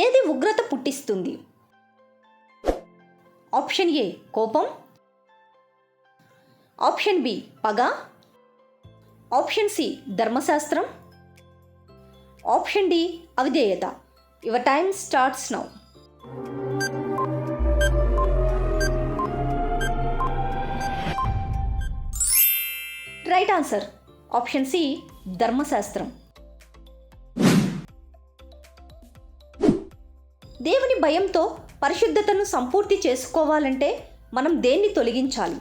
ఏది ఉగ్రత పుట్టిస్తుంది? ఆప్షన్ ఏ కోపం, ఆప్షన్ బి పగ, ఆప్షన్ సి ధర్మశాస్త్రం, ఆప్షన్ డి అవిధేయత. Your time starts now. Right answer option C ధర్మశాస్త్రం. దేవుని భయంతో పరిశుద్ధతను సంపూర్తి చేసుకోవాలంటే మనం దేన్ని తొలగించాలి?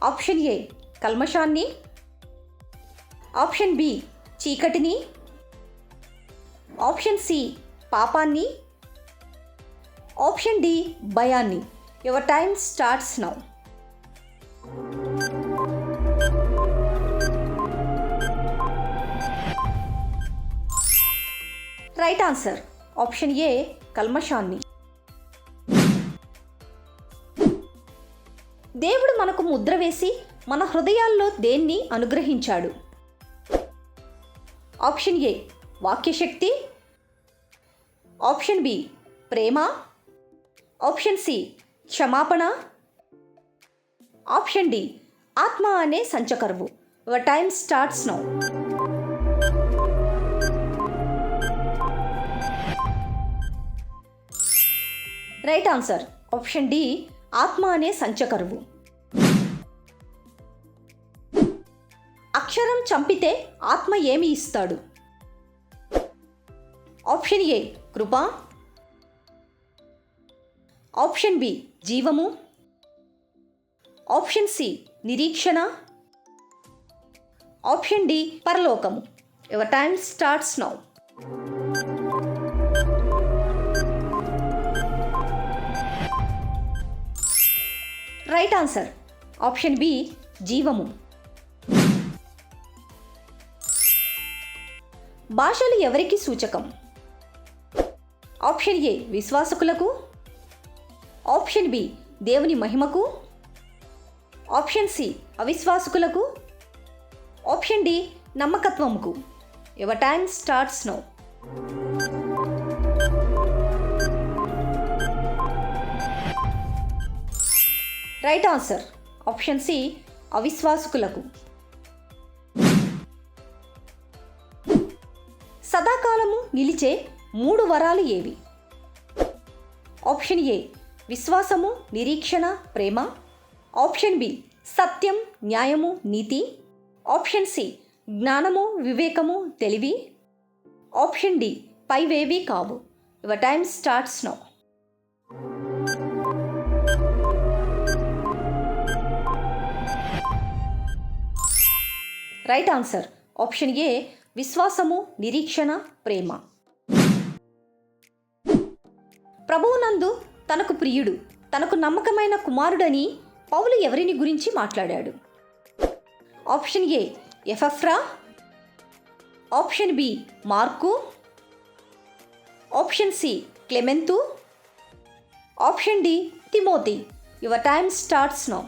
ఆప్షన్ ఏ కల్మషాన్ని, ఆప్షన్ బి చీకటిని, ఆప్షన్ సి పాపాన్ని, ఆప్షన్ డి భయాన్ని. Your time starts now. Right answer option A కల్మషాన్ని. దేవుడు మనకు ముద్ర వేసి మన హృదయాల్లో దేన్ని అనుగ్రహించాడు? ఆప్షన్ ఏ వాక్యశక్తి, ఆప్షన్ బి ప్రేమ, ఆప్షన్ సి క్షమాపణ, ఆప్షన్ డి ఆత్మ అనే సంచకరువు. Your time starts now. Right answer option D ఆత్మ అనే సంచకరువు. అక్షరం చంపితే ఆత్మ ఏమి ఇస్తాడు? ఆప్షన్ ఏ కృప, ఆప్షన్ బి జీవము, ఆప్షన్ సి నిరీక్షణ, ఆప్షన్ డి పరలోకము. Your time starts now. Right answer option B జీవము. భాషలు ఎవరికి సూచకం? ఆప్షన్ ఏ విశ్వాసకులకు, ఆప్షన్ బి దేవుని మహిమకు, ఆప్షన్ సి అవిశ్వాసకులకు, ఆప్షన్ డి నమ్మకత్వముకు. Your time starts now. Right answer option C అవిశ్వాసకులకు. సదాకాలము నిలిచే 3 వరాలు ఏవి? ఆప్షన్ ఏ విశ్వాసము, నిరీక్షణ, ప్రేమ, ఆప్షన్ బి సత్యం, న్యాయము, నీతి, ఆప్షన్ సి జ్ఞానము, వివేకము, తెలివి, ఆప్షన్ డి పైవేవి కావు. Your time starts now. Right answer option ఏ విశ్వాసము, నిరీక్షణ, ప్రేమ. ప్రభువునందు తనకు ప్రియుడు, తనకు నమ్మకమైన కుమారుడని పౌలు ఎవరిని గురించి మాట్లాడాడు? Option A Epaphras, option B Mark, option C Clement, option D Timothy. Your time starts now.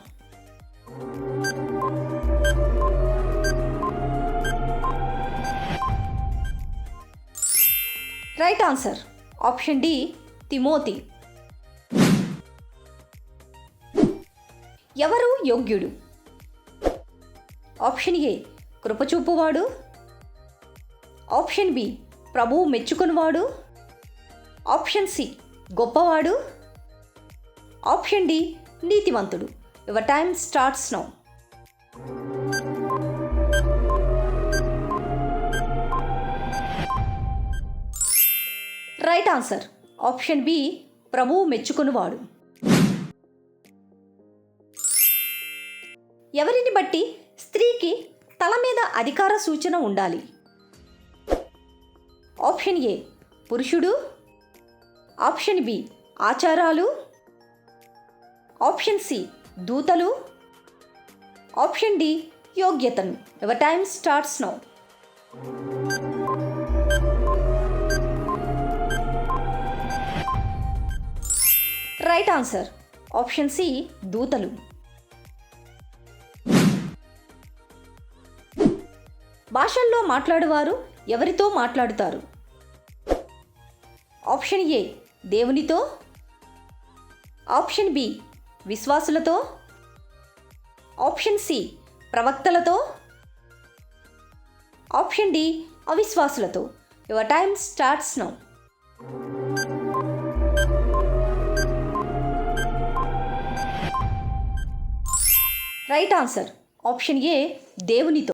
Right answer option D Timothy. ఎవరు యోగ్యుడు? ఆప్షన్ ఏ కృపచూపువాడు, ఆప్షన్ బి ప్రభువు మెచ్చుకునివాడు, ఆప్షన్ సి గొప్పవాడు, ఆప్షన్ డి నీతిమంతుడు. Your time starts now. Right answer option B ప్రభువు మెచ్చుకునివాడు. ఎవరిని బట్టి స్త్రీకి తల మీద అధికార సూచన ఉండాలి? ఆప్షన్ ఏ పురుషుడు, ఆప్షన్ బి ఆచారాలు, ఆప్షన్ సి దూతలు, ఆప్షన్ డి యోగ్యతను. Your time starts now. Right answer option C దూతలు. భాషల్లో మాట్లాడువారు ఎవరితో మాట్లాడుతారు? ఆప్షన్ ఏ దేవునితో, ఆప్షన్ బి విశ్వాసులతో, ఆప్షన్ సి ప్రవక్తలతో, ఆప్షన్ డి అవిశ్వాసులతో. Your time starts now. Right answer option A దేవునితో.